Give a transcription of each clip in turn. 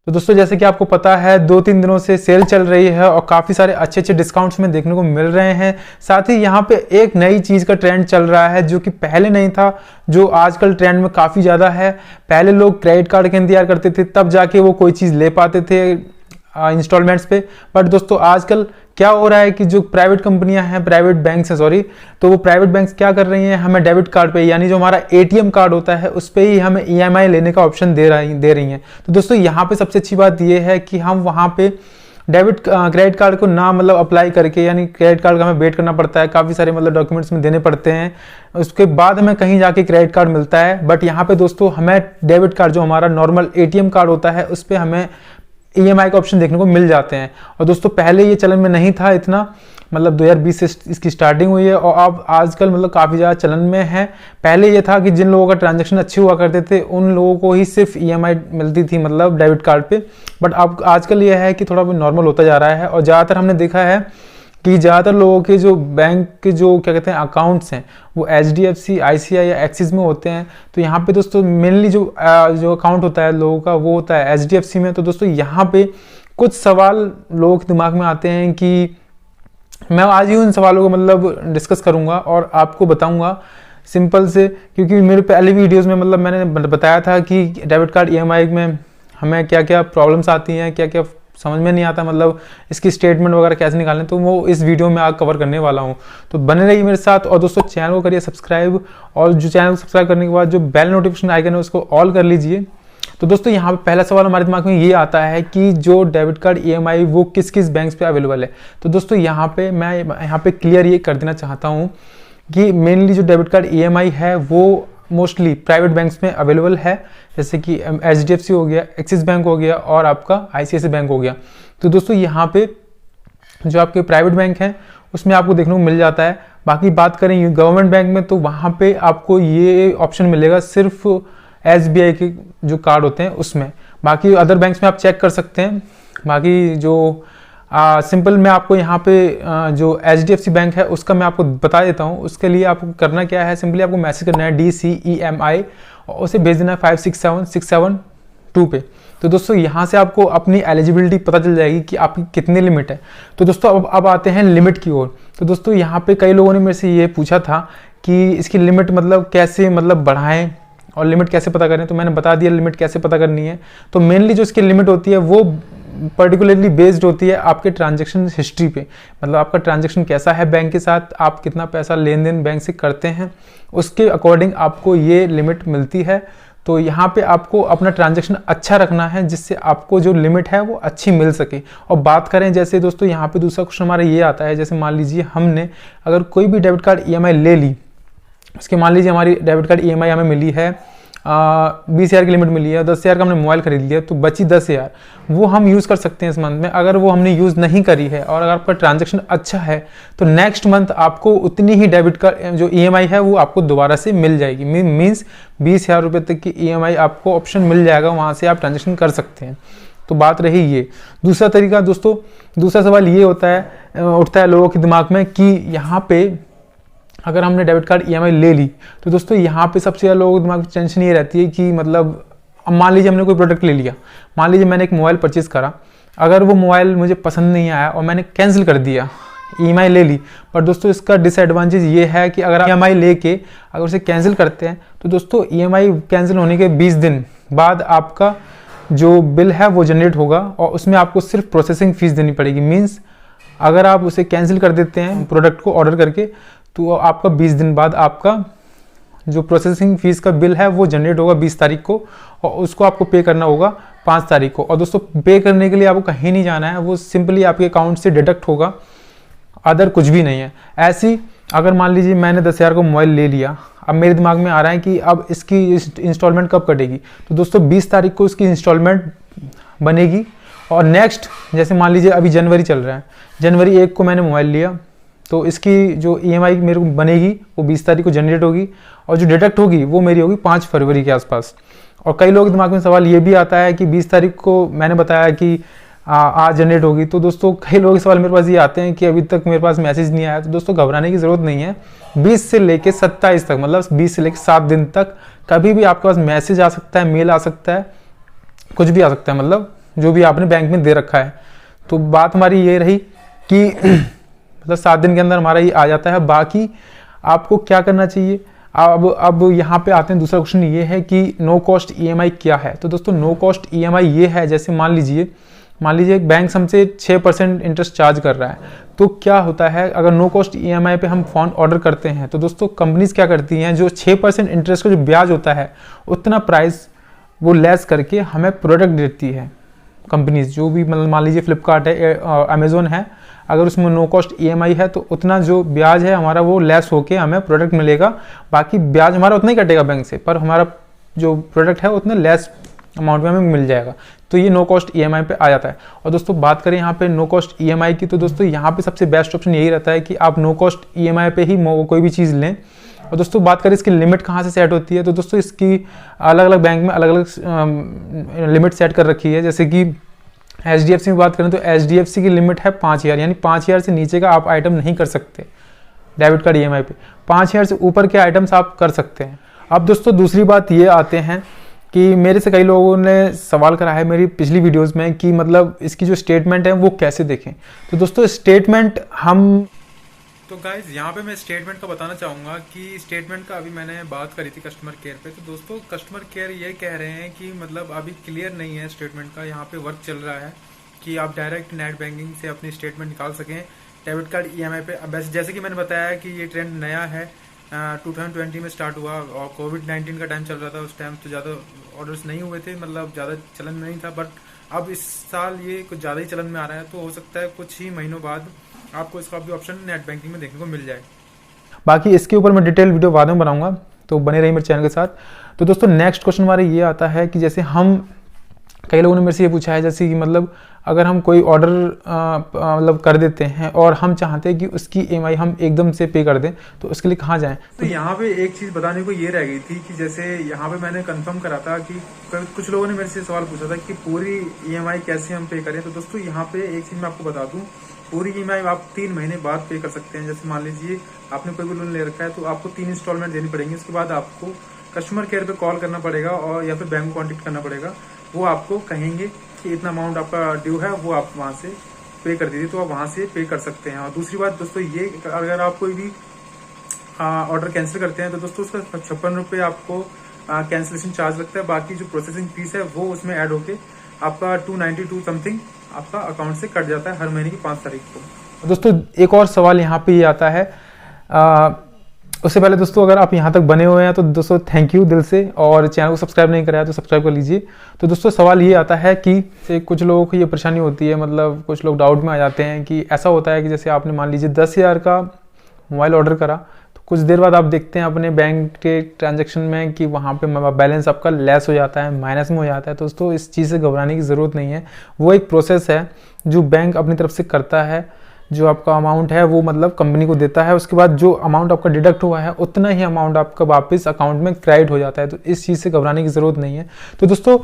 तो दोस्तों जैसे कि आपको पता है 2-3 दिनों से सेल चल रही है और काफ़ी सारे अच्छे अच्छे डिस्काउंट्स में देखने को मिल रहे हैं। साथ ही यहाँ पे एक नई चीज़ का ट्रेंड चल रहा है जो कि पहले नहीं था, जो आजकल ट्रेंड में काफ़ी ज़्यादा है। पहले लोग क्रेडिट कार्ड का इंतजार करते थे तब जाके वो कोई चीज़ ले पाते थे इंस्टॉलमेंट्स पे। बट दोस्तों आजकल क्या हो रहा है कि जो प्राइवेट कंपनियां हैं, प्राइवेट बैंक्स हैं सॉरी, तो वो प्राइवेट बैंक्स क्या कर रही हैं, हमें डेबिट कार्ड पे यानी जो हमारा एटीएम कार्ड होता है उस पर ही हमें ईएमआई लेने का ऑप्शन दे रही हैं। तो दोस्तों यहाँ पे सबसे अच्छी बात ये है कि हम वहाँ पे क्रेडिट कार्ड को ना मतलब अप्लाई करके, यानी क्रेडिट कार्ड का हमें वेट करना पड़ता है, काफ़ी सारे मतलब डॉक्यूमेंट्स में देने पड़ते हैं, उसके बाद हमें कहीं जाके क्रेडिट कार्ड मिलता है। बट यहाँ पे दोस्तों हमें डेबिट कार्ड जो हमारा नॉर्मल एटीएम कार्ड होता है उस पर हमें ईएमआई का ऑप्शन देखने को मिल जाते हैं। और दोस्तों पहले ये चलन में नहीं था इतना, मतलब 2020 से इसकी स्टार्टिंग हुई है और अब आजकल मतलब काफ़ी ज़्यादा चलन में है। पहले ये था कि जिन लोगों का ट्रांजैक्शन अच्छे हुआ करते थे उन लोगों को ही सिर्फ ईएमआई मिलती थी, मतलब डेबिट कार्ड पे। बट अब आजकल ये है कि थोड़ा नॉर्मल होता जा रहा है और ज़्यादातर हमने देखा है कि ज़्यादातर लोगों के जो बैंक के जो क्या कहते हैं अकाउंट्स हैं वो एचडीएफसी, आईसीआई या एक्सिस में होते हैं। तो यहाँ पे दोस्तों मेनली जो अकाउंट होता है लोगों का वो होता है एचडीएफसी में। तो दोस्तों यहाँ पे कुछ सवाल लोगों के दिमाग में आते हैं कि मैं आज ही उन सवालों को मतलब डिस्कस करूँगा और आपको बताऊँगा सिंपल से, क्योंकि मेरे पहले वीडियोज़ में मतलब मैंने बताया था कि डेबिट कार्ड ईएमआई में हमें क्या क्या प्रॉब्लम्स आती हैं, क्या क्या समझ में नहीं आता, मतलब इसकी स्टेटमेंट वगैरह कैसे निकालें, तो वो इस वीडियो में आज कवर करने वाला हूँ। तो बने रहिए मेरे साथ और दोस्तों चैनल को करिए सब्सक्राइब, और जो चैनल को सब्सक्राइब करने के बाद जो बेल नोटिफिकेशन आइकन है उसको ऑल कर लीजिए। तो दोस्तों यहाँ पे पहला सवाल हमारे दिमाग में ये आता है कि जो डेबिट कार्ड ईएमआई वो किस किस बैंक्स पे अवेलेबल है। तो दोस्तों यहाँ पे मैं यहाँ पे क्लियर ये कर देना चाहता हूँ कि मेनली जो डेबिट कार्ड ईएमआई है वो मोस्टली प्राइवेट बैंक्स में अवेलेबल है, जैसे कि एचडीएफसी हो गया, एक्सिस बैंक हो गया और आपका आईसीआईसीआई बैंक हो गया। तो दोस्तों यहाँ पे जो आपके प्राइवेट बैंक हैं उसमें आपको देखने को मिल जाता है। बाकी बात करें गवर्नमेंट बैंक में तो वहाँ पे आपको ये ऑप्शन मिलेगा सिर्फ एसबीआई के जो कार्ड होते हैं उसमें। बाकी अदर बैंक्स में आप चेक कर सकते हैं। बाकी जो सिंपल मैं आपको यहाँ पे जो एचडीएफसी बैंक है उसका मैं आपको बता देता हूँ। उसके लिए आपको करना क्या है, सिंपली आपको मैसेज करना है DCEMI और उसे भेज देना है 567672 पे। तो दोस्तों यहाँ से आपको अपनी एलिजिबिलिटी पता चल जाएगी कि आपकी कितनी लिमिट है। तो दोस्तों अब आते हैं लिमिट की ओर। तो दोस्तों यहाँ पे कई लोगों ने मेरे से ये पूछा था कि इसकी लिमिट मतलब कैसे मतलब बढ़ाएं और लिमिट कैसे पता करें, तो मैंने बता दिया लिमिट कैसे पता करनी है। तो मेनली जो इसकी लिमिट होती है वो पर्टिकुलरली बेस्ड होती है आपके ट्रांजैक्शन हिस्ट्री पे, मतलब आपका ट्रांजैक्शन कैसा है बैंक के साथ, आप कितना पैसा लेन देन बैंक से करते हैं, उसके अकॉर्डिंग आपको ये लिमिट मिलती है। तो यहाँ पे आपको अपना ट्रांजैक्शन अच्छा रखना है जिससे आपको जो लिमिट है वो अच्छी मिल सके। और बात करें जैसे दोस्तों यहाँ पे दूसरा क्वेश्चन हमारा ये आता है, जैसे मान लीजिए हमने अगर कोई भी डेबिट कार्ड ईएमआई ले ली, उसके मान लीजिए हमारी डेबिट कार्ड ईएमआई हमें मिली है 20,000 की लिमिट मिली है, 10,000 का हमने मोबाइल खरीद लिया तो बची 10,000, वो हम यूज़ कर सकते हैं इस मंथ में। अगर वो हमने यूज़ नहीं करी है और अगर आपका ट्रांजैक्शन अच्छा है तो नेक्स्ट मंथ आपको उतनी ही डेबिट कार्ड जो ईएमआई है वो आपको दोबारा से मिल जाएगी। मीन्स 20,000 रुपये तक की ईएमआई आपको ऑप्शन मिल जाएगा, वहाँ से आप ट्रांजेक्शन कर सकते हैं। तो बात रही ये। दूसरा तरीका दोस्तों, दूसरा सवाल ये उठता है लोगों के दिमाग में कि यहाँ पे अगर हमने डेबिट कार्ड ईएमआई ले ली तो दोस्तों यहाँ पे सबसे ज़्यादा लोगों के दिमाग में टेंशन ये रहती है कि मतलब अब मान लीजिए हमने कोई प्रोडक्ट ले लिया, मान लीजिए मैंने एक मोबाइल परचेज़ करा, अगर वो मोबाइल मुझे पसंद नहीं आया और मैंने कैंसिल कर दिया, ईएमआई ले ली, पर दोस्तों इसका डिसएडवांटेज ये है कि अगर आप ईएमआई लेके अगर उसे कैंसिल करते हैं तो दोस्तों ईएमआई कैंसिल होने के 20 दिन बाद आपका जो बिल है वो जनरेट होगा और उसमें आपको सिर्फ प्रोसेसिंग फ़ीस देनी पड़ेगी। मीन्स अगर आप उसे कैंसिल कर देते हैं प्रोडक्ट को ऑर्डर करके तो आपका 20 दिन बाद आपका जो प्रोसेसिंग फ़ीस का बिल है वो जनरेट होगा 20 तारीख को और उसको आपको पे करना होगा 5 तारीख को। और दोस्तों पे करने के लिए आपको कहीं नहीं जाना है, वो सिंपली आपके अकाउंट से डिडक्ट होगा, अदर कुछ भी नहीं है। ऐसी अगर मान लीजिए मैंने 10,000 का मोबाइल ले लिया, अब मेरे दिमाग में आ रहा है कि अब इसकी इंस्टॉलमेंट कब कटेगी, तो दोस्तों 20 तारीख को इसकी इंस्टॉलमेंट बनेगी और नेक्स्ट जैसे मान लीजिए अभी जनवरी चल रहा है, जनवरी 1 को मैंने मोबाइल लिया तो इसकी जो ईएमआई मेरे को बनेगी वो 20 तारीख को जनरेट होगी और जो डिडक्ट होगी वो मेरी होगी 5 फरवरी के आसपास। और कई लोगों के दिमाग में सवाल ये भी आता है कि 20 तारीख को मैंने बताया कि आज जनरेट होगी, तो दोस्तों कई लोगों के सवाल मेरे पास ये आते हैं कि अभी तक मेरे पास मैसेज नहीं आया। तो दोस्तों घबराने की ज़रूरत नहीं है, 20 से लेके 27 तक, मतलब 20 से लेके 7 दिन तक कभी भी आपके पास मैसेज आ सकता है, मेल आ सकता है, कुछ भी आ सकता है, मतलब जो भी आपने बैंक में दे रखा है। तो बात हमारी ये रही कि मतलब 7 दिन के अंदर हमारा ये आ जाता है। बाकी आपको क्या करना चाहिए, अब यहाँ पे आते हैं। दूसरा क्वेश्चन ये है कि नो कॉस्ट ईएमआई क्या है। तो दोस्तों नो कॉस्ट ईएमआई ये है, जैसे मान लीजिए बैंक हमसे 6% इंटरेस्ट चार्ज कर रहा है। तो क्या होता है, अगर नो कॉस्ट ईएमआई पे हम फ़ोन ऑर्डर करते हैं तो दोस्तों कंपनीज क्या करती हैं, जो 6% इंटरेस्ट का जो ब्याज होता है उतना प्राइस वो लेस करके हमें प्रोडक्ट देती है कंपनीज। जो भी मतलब मान लीजिए फ्लिपकार्ट है, अमेजोन है, अगर उसमें नो कॉस्ट ईएमआई है तो उतना जो ब्याज है हमारा वो लेस होके हमें प्रोडक्ट मिलेगा। बाकी ब्याज हमारा उतना ही कटेगा बैंक से, पर हमारा जो प्रोडक्ट है उतना लेस अमाउंट में हमें मिल जाएगा। तो ये नो कॉस्ट ईएमआई पे आ जाता है। और दोस्तों बात करें यहाँ पे नो कॉस्ट ईएमआई की, तो दोस्तों यहाँ पे सबसे बेस्ट ऑप्शन यही रहता है कि आप नो कॉस्ट ईएमआई पे ही कोई भी चीज़ लें। और दोस्तों बात करें इसकी लिमिट कहाँ से सेट होती है, तो दोस्तों इसकी अलग अलग बैंक में अलग अलग लिमिट सेट कर रखी है। जैसे कि HDFC में बात करें तो HDFC की लिमिट है 5,000, यानी 5,000 से नीचे का आप आइटम नहीं कर सकते डेबिट कार्ड ईएमआई पे। 5,000 से ऊपर के आइटम्स आप कर सकते हैं। अब दोस्तों दूसरी बात ये आते हैं कि मेरे से कई लोगों ने सवाल करा है मेरी पिछली वीडियोस में कि मतलब इसकी जो स्टेटमेंट है वो कैसे देखें। तो दोस्तों स्टेटमेंट तो गाइज यहाँ पे मैं स्टेटमेंट का बताना चाहूँगा कि स्टेटमेंट का अभी मैंने बात करी थी कस्टमर केयर पे। तो दोस्तों कस्टमर केयर ये कह रहे हैं कि मतलब अभी क्लियर नहीं है स्टेटमेंट का, यहाँ पे वर्क चल रहा है कि आप डायरेक्ट नेट बैंकिंग से अपनी स्टेटमेंट निकाल सकें डेबिट कार्ड ईएमआई पे। अब जैसे कि मैंने बताया कि ये ट्रेंड नया है, 2020 में स्टार्ट हुआ और कोविड-19 का टाइम चल रहा था। उस टाइम तो ज़्यादा ऑर्डर्स नहीं हुए थे, मतलब ज़्यादा चलन में नहीं था। बट अब इस साल ये कुछ ज़्यादा ही चलन में आ रहा है, तो हो सकता है कुछ ही महीनों बाद आपको इसका भी ऑप्शन नेट बैंकिंग में देखने को मिल जाए। बाकी इसके ऊपर मैं डिटेल वीडियो बाद में बनाऊंगा, तो बने रहिए मेरे चैनल के साथ। तो दोस्तों नेक्स्ट क्वेश्चन हमारा ये आता है कि जैसे कई लोगों ने मेरे से ये पूछा है, जैसे कि मतलब अगर हम कोई ऑर्डर मतलब कर देते हैं और हम चाहते हैं कि उसकी ईएमआई हम एकदम से पे कर दें, तो उसके लिए कहाँ जाएं। तो यहाँ पे एक चीज़ बताने को ये रह गई थी कि जैसे यहाँ पे मैंने कंफर्म करा था कि कुछ लोगों ने मेरे से सवाल पूछा था कि पूरी ईएमआई कैसे हम पे करें। तो दोस्तों यहाँ पे एक चीज़ मैं आपको बता दूँ, पूरी ईएमआई आप 3 महीने बाद पे कर सकते हैं। जैसे मान लीजिए आपने कोई भी लोन ले रखा है तो आपको 3 इंस्टॉलमेंट देनी पड़ेंगी। उसके बाद आपको कस्टमर केयर पे कॉल करना पड़ेगा और या फिर बैंक को कॉन्टेक्ट करना पड़ेगा। वो आपको कहेंगे कि इतना अमाउंट आपका ड्यू है, वो आप वहाँ से पे कर दीजिए, तो आप वहाँ से पे कर सकते हैं। और दूसरी बात दोस्तों ये, अगर आप कोई भी ऑर्डर कैंसिल करते हैं तो दोस्तों उसका 56 रुपये आपको कैंसिलेशन चार्ज लगता है। बाकी जो प्रोसेसिंग फीस है वो उसमें ऐड होके आपका 292 समथिंग आपका अकाउंट से कट जाता है हर महीने की 5 तारीख को। दोस्तों एक और सवाल यहाँ पे ये आता है, उससे पहले दोस्तों अगर आप यहाँ तक बने हुए हैं तो दोस्तों थैंक यू दिल से, और चैनल को सब्सक्राइब नहीं कराया तो सब्सक्राइब कर लीजिए। तो दोस्तों सवाल ये आता है कि से कुछ लोगों को ये परेशानी होती है, मतलब कुछ लोग डाउट में आ जाते हैं कि ऐसा होता है कि जैसे आपने मान लीजिए 10,000 का मोबाइल ऑर्डर करा, तो कुछ देर बाद आप देखते हैं अपने बैंक के ट्रांजेक्शन में कि वहाँ पे बैलेंस आपका लेस हो जाता है, माइनस में हो जाता है। तो दोस्तों इस चीज़ से घबराने की ज़रूरत नहीं है। वो एक प्रोसेस है जो बैंक अपनी तरफ से करता है, जो आपका अमाउंट है वो मतलब कंपनी को देता है। उसके बाद जो अमाउंट आपका डिडक्ट हुआ है उतना ही अमाउंट आपका वापस अकाउंट में क्रेडिट हो जाता है। तो इस चीज़ से घबराने की ज़रूरत नहीं है। तो दोस्तों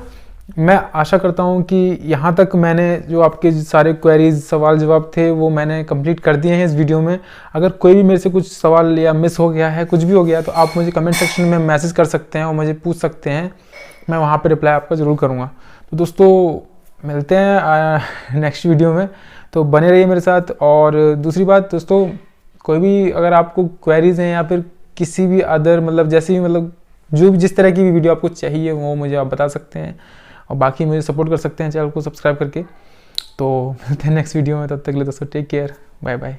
मैं आशा करता हूँ कि यहाँ तक मैंने जो आपके सारे क्वेरीज सवाल जवाब थे वो मैंने कंप्लीट कर दिए हैं इस वीडियो में। अगर कोई भी मेरे से कुछ सवाल या मिस हो गया है, कुछ भी हो गया, तो आप मुझे कमेंट सेक्शन में मैसेज कर सकते हैं और मुझे पूछ सकते हैं, मैं वहाँ पर रिप्लाई आपका ज़रूर करूँगा। तो दोस्तों मिलते हैं नेक्स्ट वीडियो में, तो बने रहिए मेरे साथ। और दूसरी बात दोस्तों, कोई भी अगर आपको क्वेरीज हैं या फिर किसी भी अदर मतलब जैसे भी मतलब जो भी जिस तरह की भी वीडियो आपको चाहिए वो मुझे आप बता सकते हैं, और बाकी मुझे सपोर्ट कर सकते हैं चैनल को सब्सक्राइब करके। तो मिलते हैं नेक्स्ट वीडियो में, तब तक के लिए दोस्तों टेक केयर, बाय बाय।